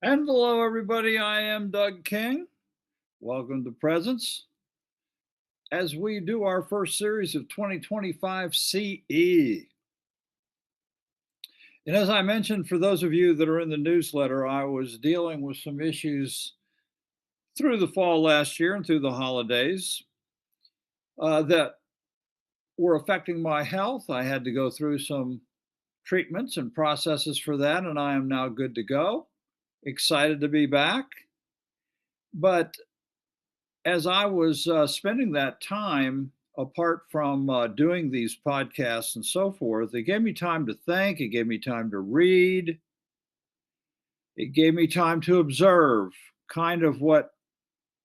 And hello, everybody. I am Doug King. Welcome to Presence as we do our first series of 2025 CE. And as I mentioned, for those of you that are in the newsletter, I was dealing with some issues through the fall last year and through the holidays that were affecting my health. I had to go through some treatments and processes for that, and I am now good to go. Excited to be back. But as I was spending that time, apart from doing these podcasts and so forth, it gave me time to think, it gave me time to read, it gave me time to observe kind of what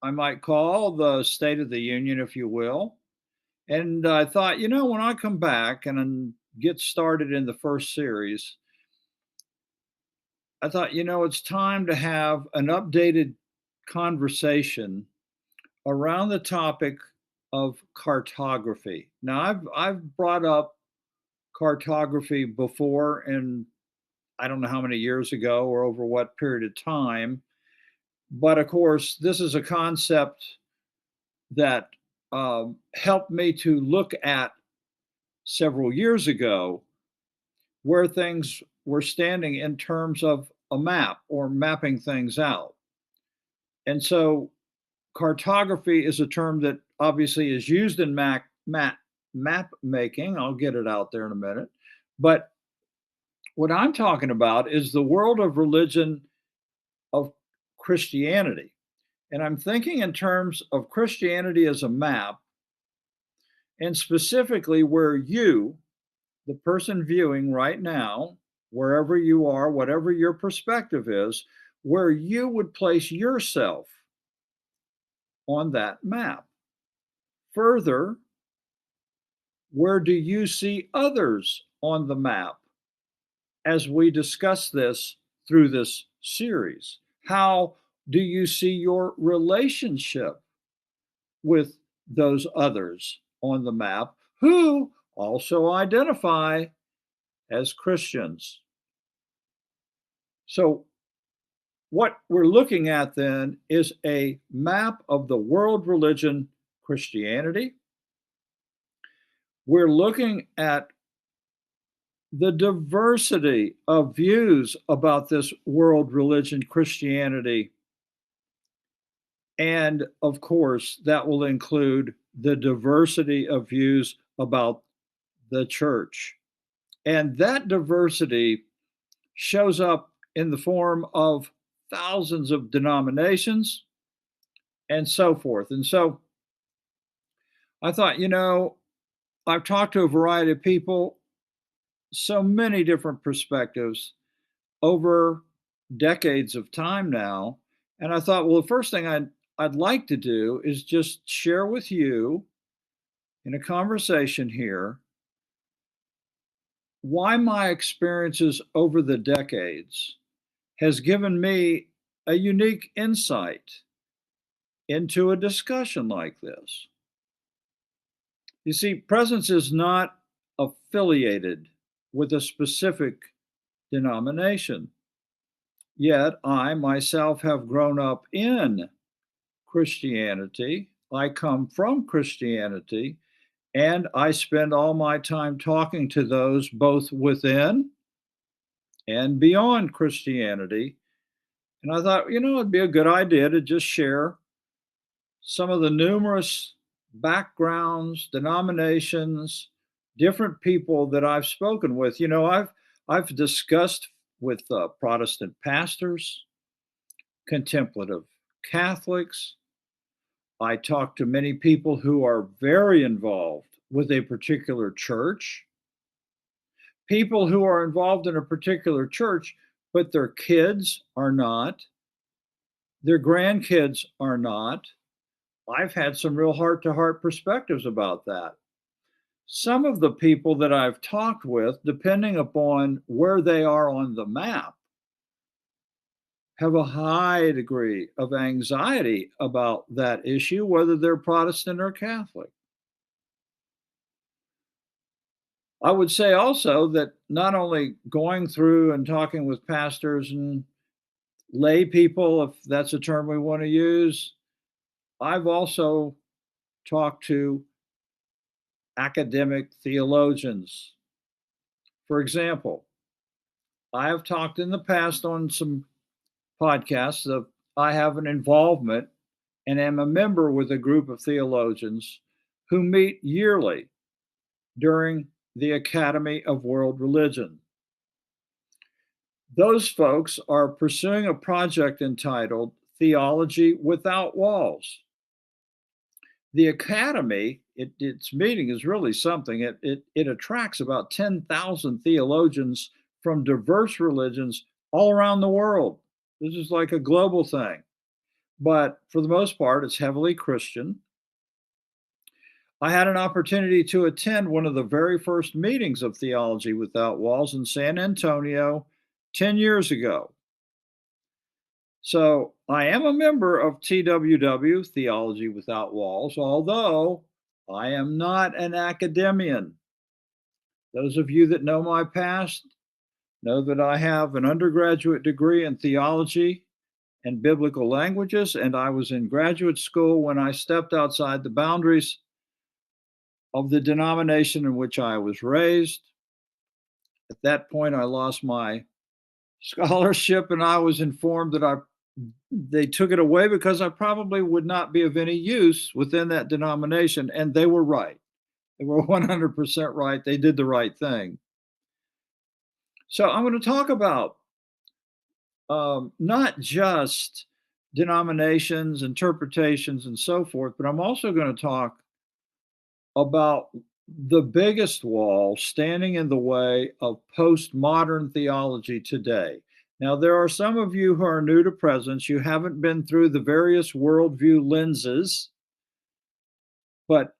I might call the State of the Union, if you will. And I thought, when I come back and get started in the first series, I thought, it's time to have an updated conversation around the topic of cartography. Now, I've brought up cartography before, and I don't know how many years ago or over what period of time, but of course, this is a concept that helped me to look at several years ago where things were standing in terms of a map or mapping things out. And so cartography is a term that obviously is used in map making. I'll get it out there in a minute. But what I'm talking about is the world of religion of Christianity. And I'm thinking in terms of Christianity as a map, and specifically where you, the person viewing right now, wherever you are, whatever your perspective is, where you would place yourself on that map. Further, where do you see others on the map as we discuss this through this series? How do you see your relationship with those others on the map who also identify as Christians? So, what we're looking at then is a map of the world religion Christianity. We're looking at the diversity of views about this world religion, Christianity. And of course, that will include the diversity of views about the church. And that diversity shows up in the form of thousands of denominations and so forth. And so I thought, I've talked to a variety of people, so many different perspectives over decades of time now. And I thought, well, the first thing I'd like to do is just share with you in a conversation here why my experiences over the decades has given me a unique insight into a discussion like this. You see, Presence is not affiliated with a specific denomination. Yet I myself have grown up in Christianity. I come from Christianity, and I spend all my time talking to those both within and beyond Christianity. And I thought, it'd be a good idea to just share some of the numerous backgrounds, denominations, different people that I've spoken with. I've discussed with Protestant pastors, contemplative Catholics. I talk to many people who are very involved with a particular church, people who are involved in a particular church, but their kids are not, their grandkids are not. I've had some real heart to heart perspectives about that. Some of the people that I've talked with, depending upon where they are on the map, have a high degree of anxiety about that issue, whether they're Protestant or Catholic. I would say also that not only going through and talking with pastors and lay people, if that's a term we want to use. I've also talked to academic theologians. For example, I have talked in the past on some podcasts of I have an involvement and am a member with a group of theologians who meet yearly during the Academy of World Religion. Those folks are pursuing a project entitled Theology Without Walls. The Academy, its meeting is really something. It attracts about 10,000 theologians from diverse religions all around the world. This is like a global thing. But for the most part, it's heavily Christian. I had an opportunity to attend one of the very first meetings of Theology Without Walls in San Antonio 10 years ago. So I am a member of TWW, Theology Without Walls, although I am not an academician. Those of you that know my past know that I have an undergraduate degree in theology and biblical languages, and I was in graduate school when I stepped outside the boundaries of the denomination in which I was raised. At that point, I lost my scholarship, and I was informed that they took it away because I probably would not be of any use within that denomination, and they were right. They were 100% right. They did the right thing. So I'm going to talk about not just denominations, interpretations, and so forth, but I'm also going to talk about the biggest wall standing in the way of postmodern theology today. Now, there are some of you who are new to presence. You haven't been through the various worldview lenses, but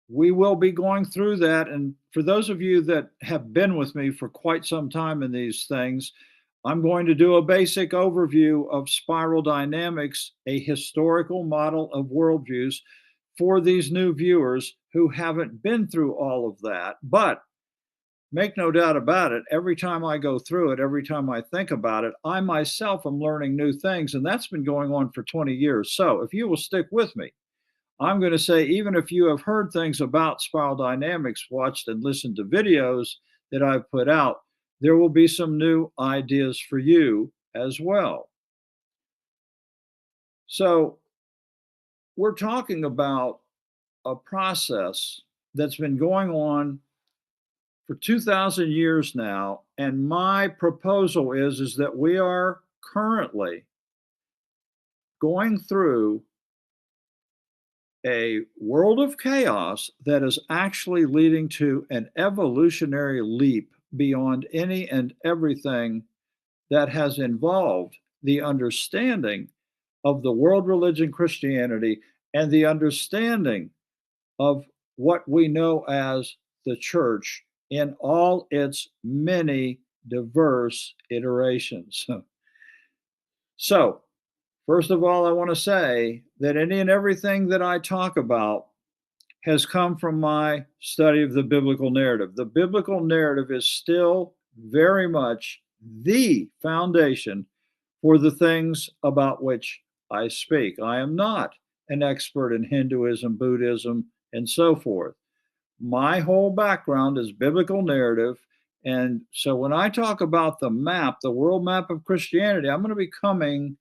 we will be going through that. And for those of you that have been with me for quite some time in these things, I'm going to do a basic overview of spiral dynamics, a historical model of worldviews for these new viewers who haven't been through all of that. But make no doubt about it, every time I go through it, every time I think about it, I myself am learning new things. And that's been going on for 20 years. So if you will stick with me, I'm going to say, even if you have heard things about spiral dynamics, watched and listened to videos that I've put out, there will be some new ideas for you as well. So, we're talking about a process that's been going on for 2,000 years now. And my proposal is that we are currently going through a world of chaos that is actually leading to an evolutionary leap beyond any and everything that has involved the understanding of the world religion Christianity and the understanding of what we know as the church in all its many diverse iterations. So, first of all, I want to say that any and everything that I talk about has come from my study of the biblical narrative. The biblical narrative is still very much the foundation for the things about which I speak. I am not an expert in Hinduism, Buddhism, and so forth. My whole background is biblical narrative. And so when I talk about the map, the world map of Christianity, I'm going to be coming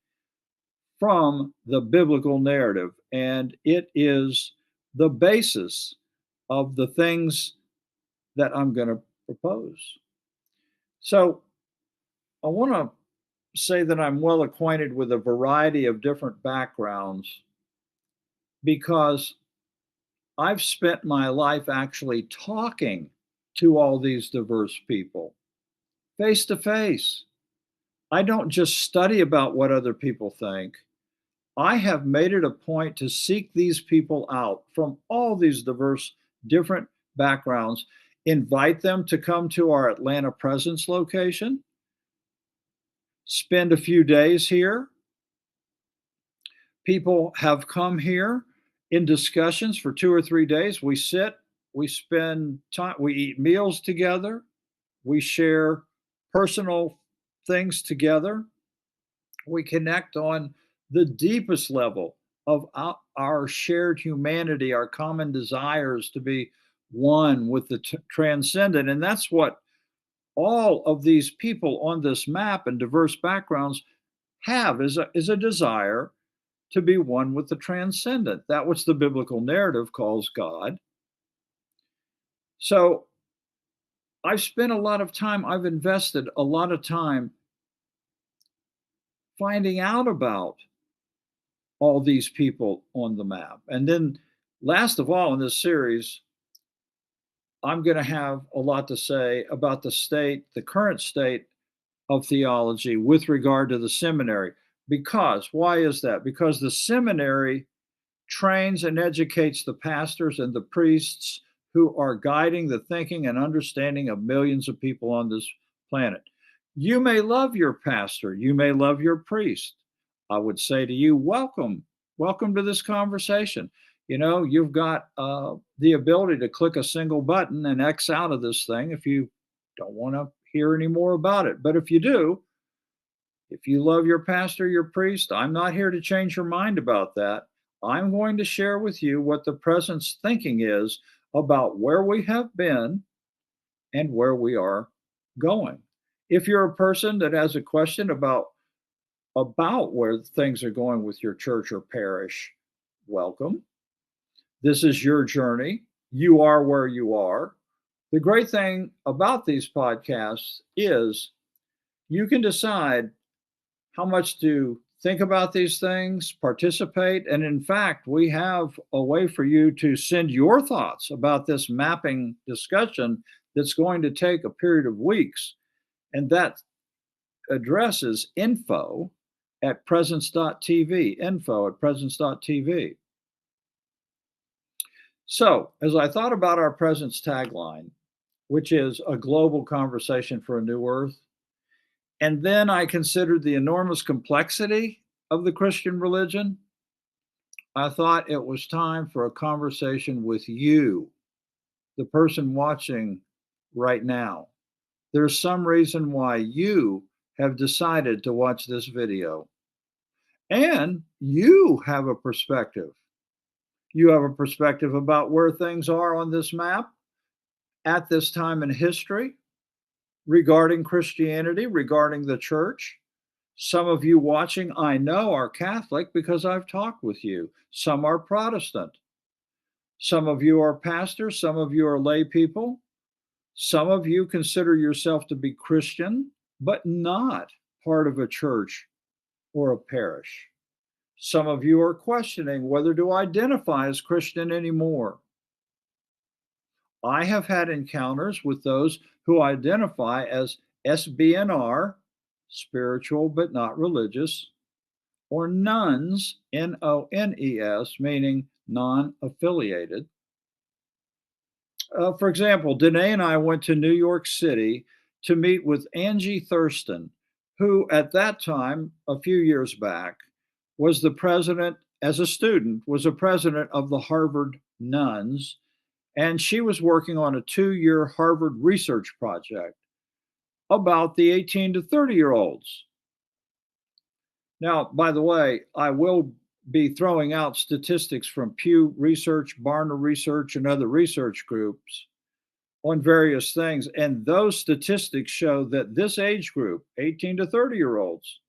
from the biblical narrative. And it is the basis of the things that I'm going to propose. So I want to say that I'm well acquainted with a variety of different backgrounds because I've spent my life actually talking to all these diverse people face to face. I don't just study about what other people think. I have made it a point to seek these people out from all these diverse, different backgrounds, invite them to come to our Atlanta Presence location, spend a few days here. People have come here in discussions for 2 or 3 days. We sit, we spend time, we eat meals together, we share personal things together. We connect on the deepest level of our shared humanity, our common desires to be one with the transcendent. And that's what all of these people on this map and diverse backgrounds have is a desire to be one with the transcendent. That which the biblical narrative calls God. So I've invested a lot of time finding out about all these people on the map. And then, last of all, in this series, I'm going to have a lot to say about the current state of theology with regard to the seminary. Because, why is that? Because the seminary trains and educates the pastors and the priests who are guiding the thinking and understanding of millions of people on this planet. You may love your pastor, you may love your priest. I would say to you, welcome to this conversation. You know, you've got the ability to click a single button and X out of this thing if you don't want to hear any more about it. But if you do, if you love your pastor, your priest, I'm not here to change your mind about that. I'm going to share with you what the present's thinking is about where we have been and where we are going. If you're a person that has a question about where things are going with your church or parish, welcome. This is your journey. You are where you are. The great thing about these podcasts is you can decide how much to think about these things, participate. And in fact, we have a way for you to send your thoughts about this mapping discussion that's going to take a period of weeks. And that address is info@presence.tv, info@presence.tv. So, as I thought about our presence tagline, which is a global conversation for a new earth, and then I considered the enormous complexity of the Christian religion, I thought it was time for a conversation with you, the person watching right now. There's some reason why you have decided to watch this video. And you have a perspective. You have a perspective about where things are on this map at this time in history regarding Christianity, regarding the church. Some of you watching, I know, are Catholic because I've talked with you. Some are Protestant. Some of you are pastors. Some of you are lay people. Some of you consider yourself to be Christian, but not part of a church or a parish. Some of you are questioning whether to identify as Christian anymore. I have had encounters with those who identify as SBNR, spiritual but not religious, or nuns, NONES, meaning non affiliated. For example, Danae and I went to New York City to meet with Angie Thurston, who at that time, a few years back, was the president, as a student, was a president of the Harvard Nuns. And she was working on a 2-year Harvard research project about the 18 to 30-year-olds. Now, by the way, I will be throwing out statistics from Pew Research, Barna Research, and other research groups on various things. And those statistics show that this age group, 18 to 30-year-olds,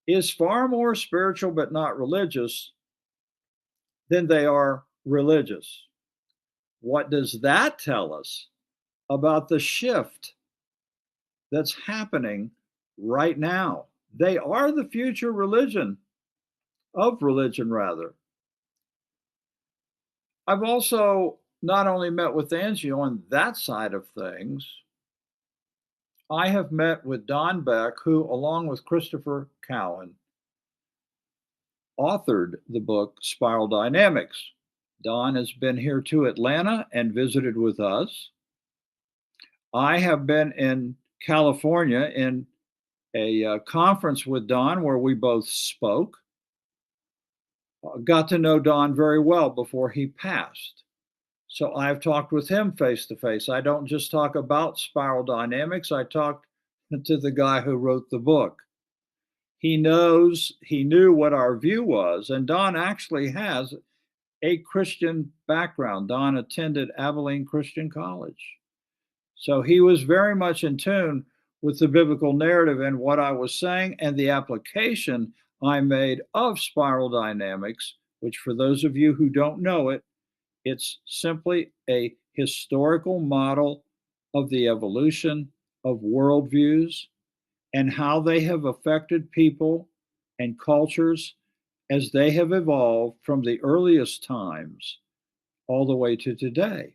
is far more spiritual but not religious than they are religious. What does that tell us about the shift that's happening right now? They are the future religion, rather. I've also not only met with Angie on that side of things, I have met with Don Beck, who, along with Christopher Cowan, authored the book Spiral Dynamics. Don has been here to Atlanta and visited with us. I have been in California in a conference with Don where we both spoke. Got to know Don very well before he passed. So I've talked with him face to face. I don't just talk about spiral dynamics, I talked to the guy who wrote the book. He knew what our view was. And Don actually has a Christian background. Don attended Abilene Christian College. So he was very much in tune with the biblical narrative and what I was saying and the application I made of spiral dynamics, which, for those of you who don't know it, it's simply a historical model of the evolution of worldviews and how they have affected people and cultures as they have evolved from the earliest times all the way to today.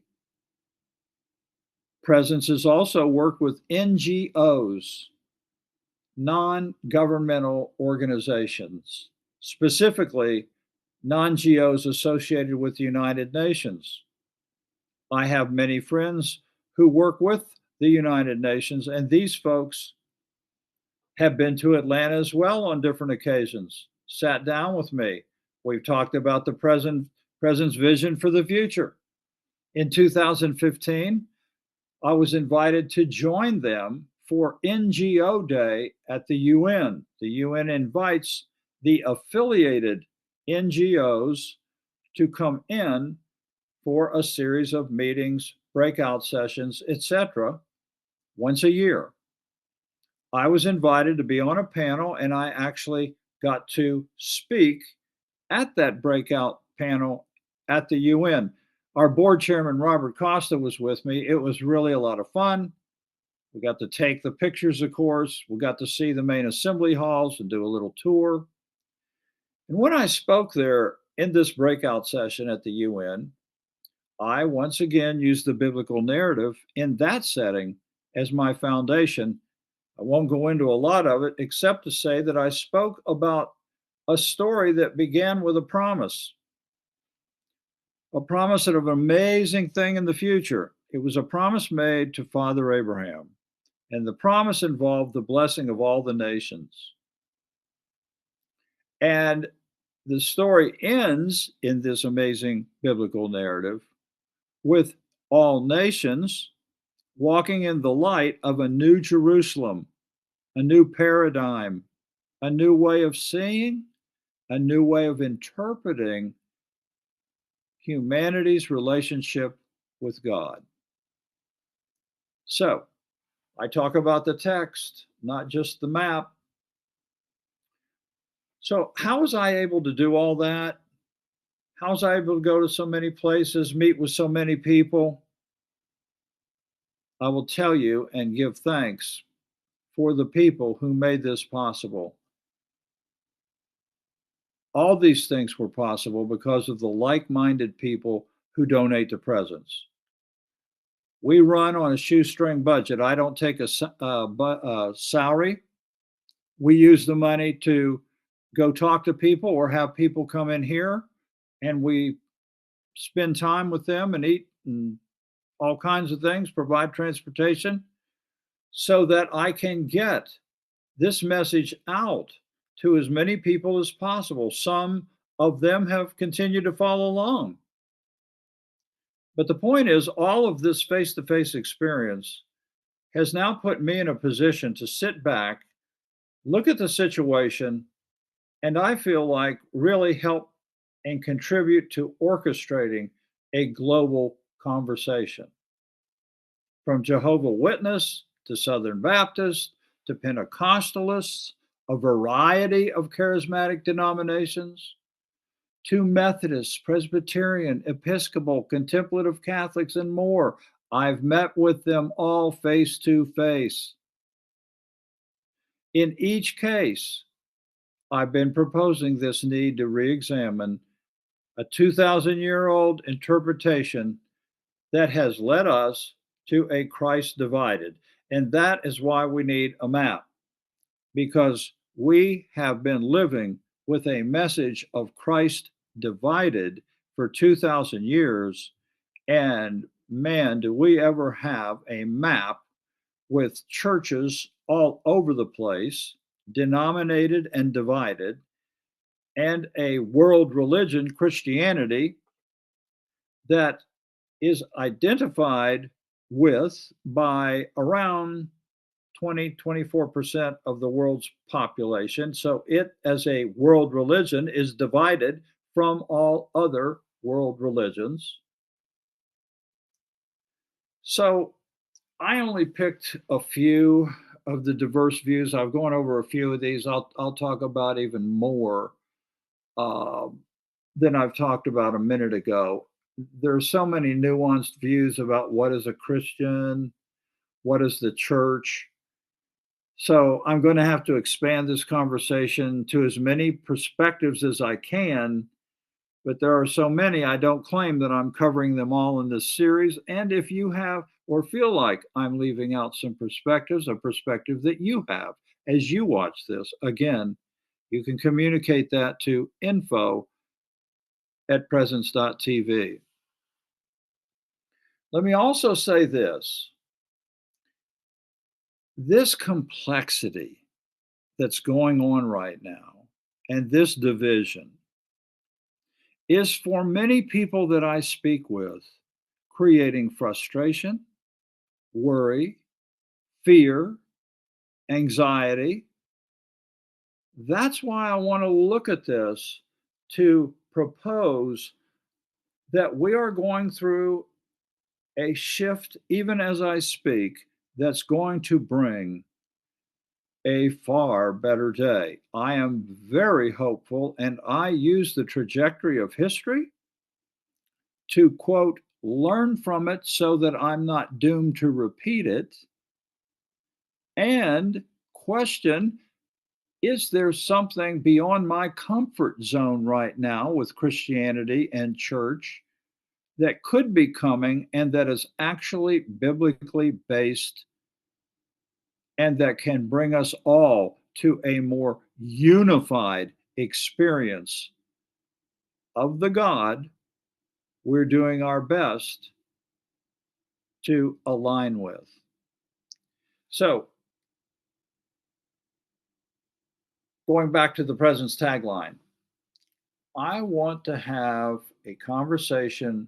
Presence has also worked with NGOs, non governmental organizations, specifically non GOs associated with the United Nations. I have many friends who work with the United Nations, and these folks have been to Atlanta as well on different occasions, sat down with me. We've talked about the present's vision for the future. In 2015, I was invited to join them for NGO Day at the UN. The UN invites the affiliated NGOs to come in for a series of meetings, breakout sessions, etc., once a year. I was invited to be on a panel, and I actually got to speak at that breakout panel at the UN. Our board chairman, Robert Costa, was with me. It was really a lot of fun. We got to take the pictures, of course. We got to see the main assembly halls and do a little tour. And when I spoke there in this breakout session at the UN, I once again used the biblical narrative in that setting as my foundation. I won't go into a lot of it except to say that I spoke about a story that began with a promise of an amazing thing in the future. It was a promise made to Father Abraham, and the promise involved the blessing of all the nations. And the story ends in this amazing biblical narrative with all nations walking in the light of a new Jerusalem, a new paradigm, a new way of seeing, a new way of interpreting humanity's relationship with God. So, I talk about the text, not just the map. So, how was I able to do all that? How was I able to go to so many places, meet with so many people? I will tell you and give thanks for the people who made this possible. All these things were possible because of the like minded people who donate to Presence. We run on a shoestring budget. I don't take a salary. We use the money to go talk to people or have people come in here, and we spend time with them and eat and all kinds of things, provide transportation so that I can get this message out to as many people as possible. Some of them have continued to follow along. But the point is, all of this face to face experience has now put me in a position to sit back, look at the situation, and I feel like really help and contribute to orchestrating a global conversation. From Jehovah's Witness to Southern Baptist to Pentecostalists, a variety of charismatic denominations, to Methodists, Presbyterian, Episcopal, Contemplative Catholics, and more. I've met with them all face to face. In each case, I've been proposing this need to re examine a 2,000-year-old interpretation that has led us to a Christ divided. And that is why we need a map, because we have been living with a message of Christ divided for 2,000 years. And man, do we ever have a map with churches all over the place, denominated and divided, and a world religion, Christianity, that is identified with by around 24% of the world's population. So it, as a world religion, is divided from all other world religions. So I only picked a few of the diverse views. I've gone over a few of these. I'll talk about even more um, than I've talked about a minute ago. There are so many nuanced views about what is a Christian, what is the church. So I'm going to have to expand this conversation to as many perspectives as I can, but there are so many, I don't claim that I'm covering them all in this series. And if you have or feel like I'm leaving out some perspectives, a perspective that you have as you watch this, again, you can communicate that to info@presence.tv. Let me also say this complexity that's going on right now and this division is for many people that I speak with creating frustration, worry, fear, anxiety. That's why I want to look at this to propose that we are going through a shift, even as I speak, that's going to bring a far better day. I am very hopeful, and I use the trajectory of history to quote, learn from it so that I'm not doomed to repeat it, and question, is there something beyond my comfort zone right now with Christianity and church that could be coming and that is actually biblically based and that can bring us all to a more unified experience of the God we're doing our best to align with? So, going back to the presence tagline, I want to have a conversation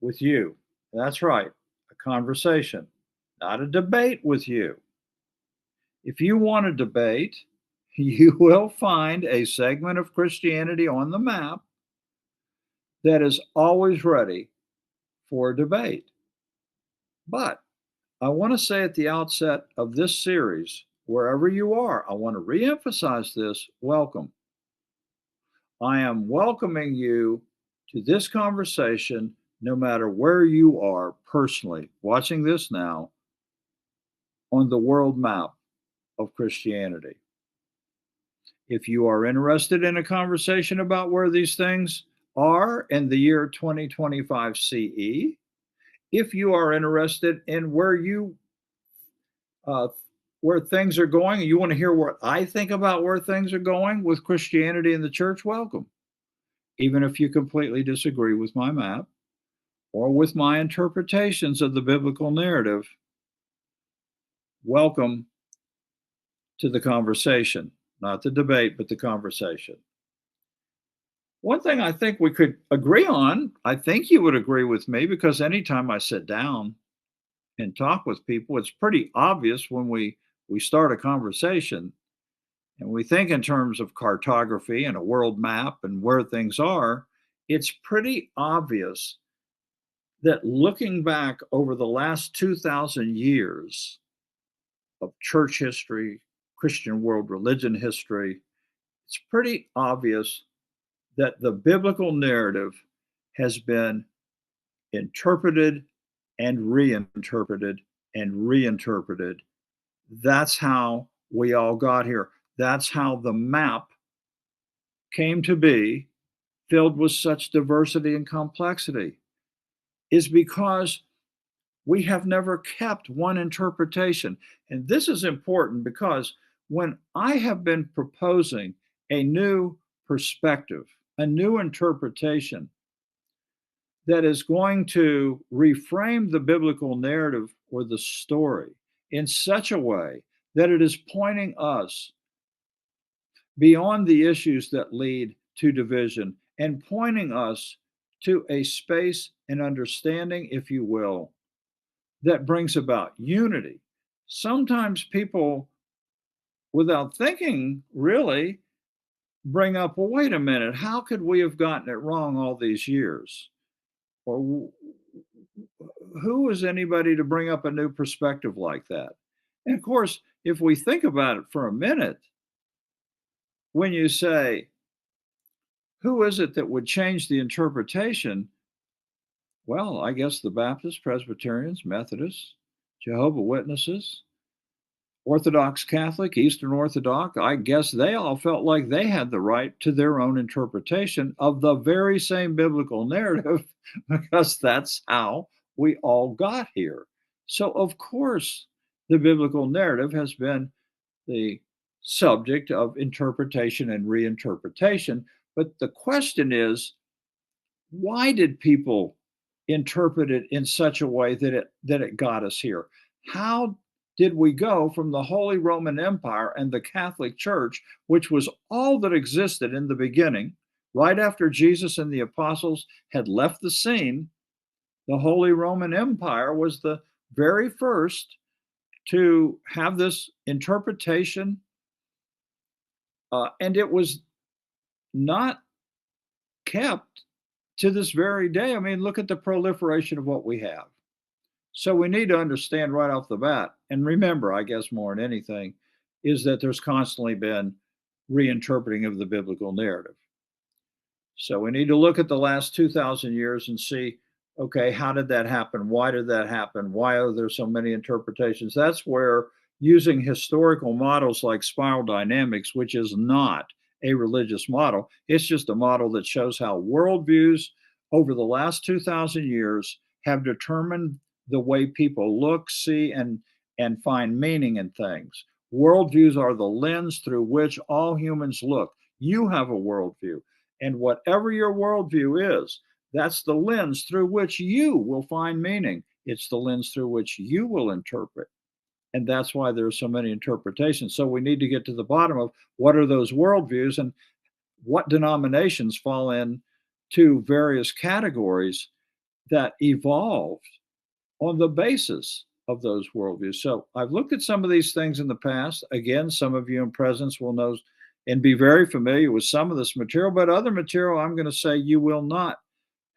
with you. That's right, a conversation, not a debate with you. If you want to debate, you will find a segment of Christianity on the map that is always ready for debate. But I want to say at the outset of this series, wherever you are, I want to reemphasize this welcome. I am welcoming you to this conversation no matter where you are personally watching this now on the world map of Christianity. If you are interested in a conversation about where these things are in the year 2025 CE, if you are interested in uh, where things are going, and you want to hear what I think about where things are going with Christianity and the church, welcome. Even if you completely disagree with my map or with my interpretations of the biblical narrative, welcome to the conversation, not the debate, but the conversation. One thing I think we could agree on, I think you would agree with me, because anytime I sit down and talk with people, it's pretty obvious when we start a conversation and we think in terms of cartography and a world map and where things are, it's pretty obvious that looking back over the last 2,000 years of church history, Christian world religion history, it's pretty obvious that the biblical narrative has been interpreted and reinterpreted and reinterpreted. That's how we all got here. That's how the map came to be, filled with such diversity and complexity, is because we have never kept one interpretation. And this is important because when I have been proposing a new perspective, a new interpretation that is going to reframe the biblical narrative or the story in such a way that it is pointing us beyond the issues that lead to division and pointing us to a space and understanding, if you will, that brings about unity, sometimes people, without thinking really, bring up, well, wait a minute, how could we have gotten it wrong all these years? Or who is anybody to bring up a new perspective like that? And of course, if we think about it for a minute, when you say, who is it that would change the interpretation? Well, I guess the Baptists, Presbyterians, Methodists, Jehovah Witnesses, Orthodox Catholic, Eastern Orthodox, I guess they all felt like they had the right to their own interpretation of the very same biblical narrative because that's how we all got here. So, of course, the biblical narrative has been the subject of interpretation and reinterpretation. But the question is, why did people interpret it in such a way that it got us here? How did we go from the Holy Roman Empire and the Catholic Church, which was all that existed in the beginning, right after Jesus and the apostles had left the scene? The Holy Roman Empire was the very first to have this interpretation, and it was not kept to this very day. I mean, look at the proliferation of what we have. So we need to understand right off the bat, and remember, I guess more than anything, is that there's constantly been reinterpreting of the biblical narrative. So we need to look at the last 2,000 years and see, okay, how did that happen? Why did that happen? Why are there so many interpretations? That's where using historical models like spiral dynamics, which is not a religious model, it's just a model that shows how worldviews over the last 2,000 years have determined the way people look, see, and find meaning in things. Worldviews are the lens through which all humans look. You have a worldview. And whatever your worldview is, that's the lens through which you will find meaning. It's the lens through which you will interpret. And that's why there are so many interpretations. So we need to get to the bottom of what are those worldviews and what denominations fall in to various categories that evolved on the basis of those worldviews. So I've looked at some of these things in the past. Again, some of you in presence will know and be very familiar with some of this material, but other material I'm going to say you will not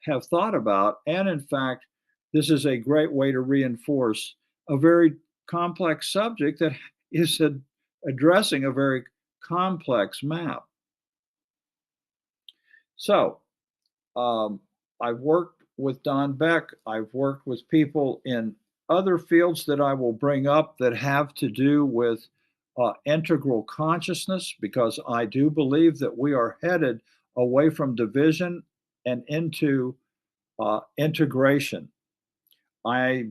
have thought about. And in fact, this is a great way to reinforce a very complex subject that is addressing a very complex map. So, um, I've worked with Don Beck. I've worked with people in other fields that I will bring up that have to do with integral consciousness, because I do believe that we are headed away from division and into integration. I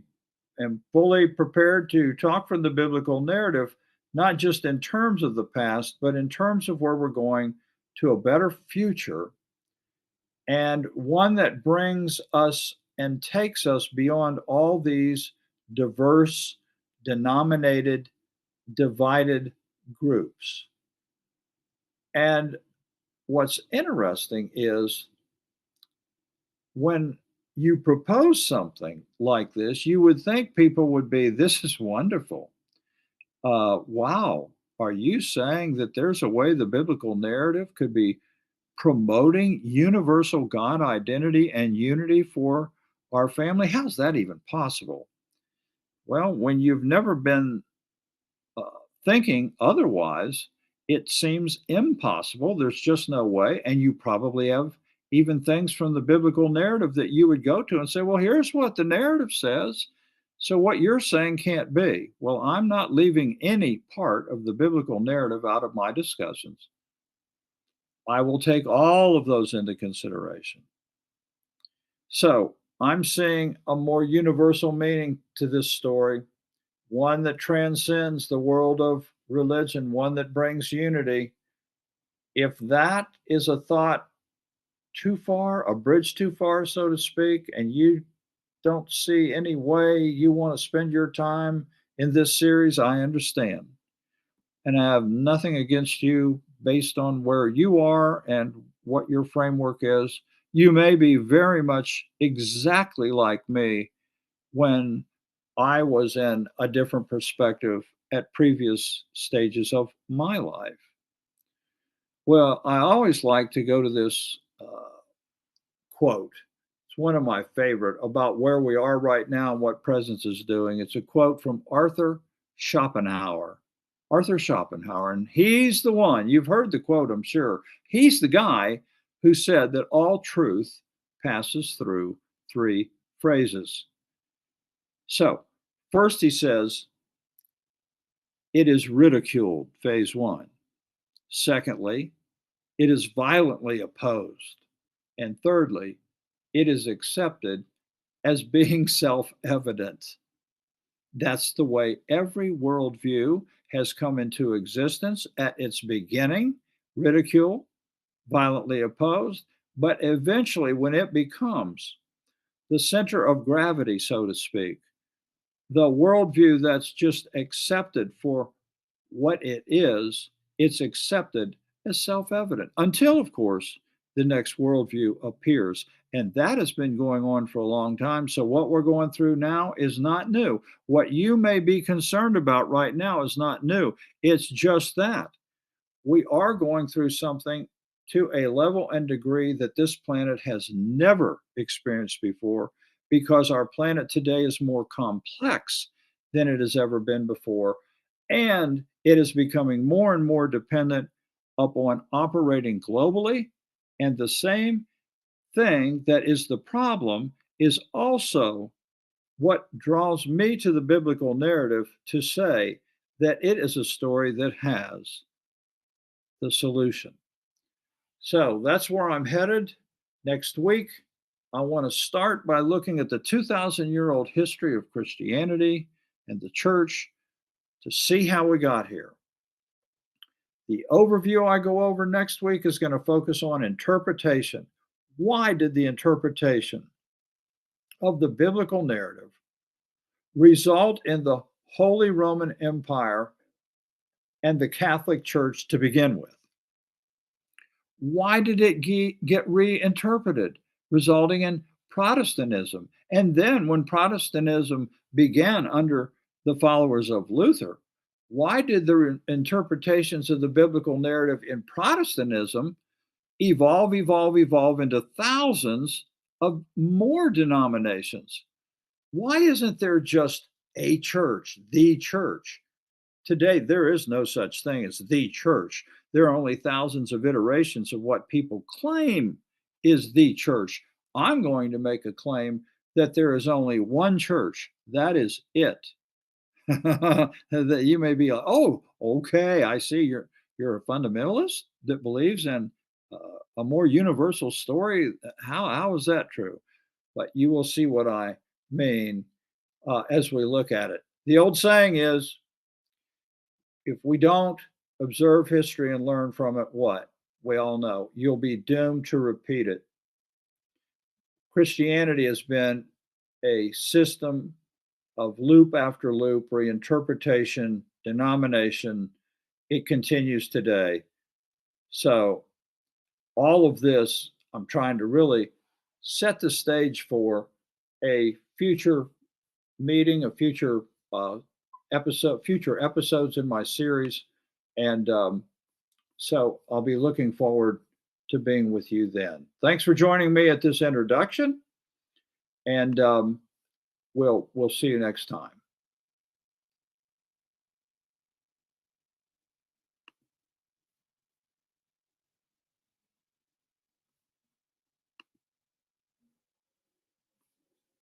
am fully prepared to talk from the biblical narrative, not just in terms of the past, but in terms of where we're going to a better future, and one that brings us and takes us beyond all these diverse, denominated, divided groups. And what's interesting is when you propose something like this, you would think people would be, this is wonderful. Wow, are you saying that there's a way the biblical narrative could be promoting universal God identity and unity for our family? How's that even possible? Well, when you've never been uh, thinking otherwise, it seems impossible. There's just no way. And you probably have even things from the biblical narrative that you would go to and say, well, here's what the narrative says. So what you're saying can't be. Well, I'm not leaving any part of the biblical narrative out of my discussions. I will take all of those into consideration. So I'm seeing a more universal meaning to this story, one that transcends the world of religion, one that brings unity. If that is a thought too far, a bridge too far, so to speak, and you don't see any way you want to spend your time in this series, I understand. And I have nothing against you based on where you are and what your framework is. You may be very much exactly like me when I was in a different perspective at previous stages of my life. Well, I always like to go to this quote. It's one of my favorite about where we are right now and what presence is doing. It's a quote from Arthur Schopenhauer. Arthur Schopenhauer, and he's the one, you've heard the quote, I'm sure. He's the guy who said that all truth passes through three phrases. So, first he says, it is ridiculed, phase one. Secondly, it is violently opposed. And thirdly, it is accepted as being self evident. That's the way every worldview has come into existence at its beginning, ridicule, violently opposed, but eventually, when it becomes the center of gravity, so to speak, the worldview that's just accepted for what it is, it's accepted as self evident until, of course, the next worldview appears. And that has been going on for a long time. So, what we're going through now is not new. What you may be concerned about right now is not new. It's just that we are going through something to a level and degree that this planet has never experienced before because our planet today is more complex than it has ever been before. And it is becoming more and more dependent upon operating globally. And the same thing that is the problem is also what draws me to the biblical narrative to say that it is a story that has the solution. So that's where I'm headed next week. I want to start by looking at the 2,000-year-old history of Christianity and the church to see how we got here. The overview I go over next week is going to focus on interpretation. Why did the interpretation of the biblical narrative result in the Holy Roman Empire and the Catholic Church to begin with? Why did it get reinterpreted, resulting in Protestantism? And then, when Protestantism began under the followers of Luther, why did the interpretations of the biblical narrative in Protestantism evolve into thousands of more denominations? Why isn't there just a church, the church? Today, there is no such thing as the church. There are only thousands of iterations of what people claim is the church. I'm going to make a claim that there is only one church. That is it. That you may be like, oh, okay, I see you're a fundamentalist that believes in a more universal story. How is that true? But you will see what I mean as we look at it. The old saying is, if we don't observe history and learn from it, what? We all know you'll be doomed to repeat it. Christianity has been a system of loop after loop, reinterpretation, denomination. It continues today. So, all of this, I'm trying to really set the stage for a future meeting, a future future episodes in my series. And so I'll be looking forward to being with you then. Thanks for joining me at this introduction, and we'll see you next time.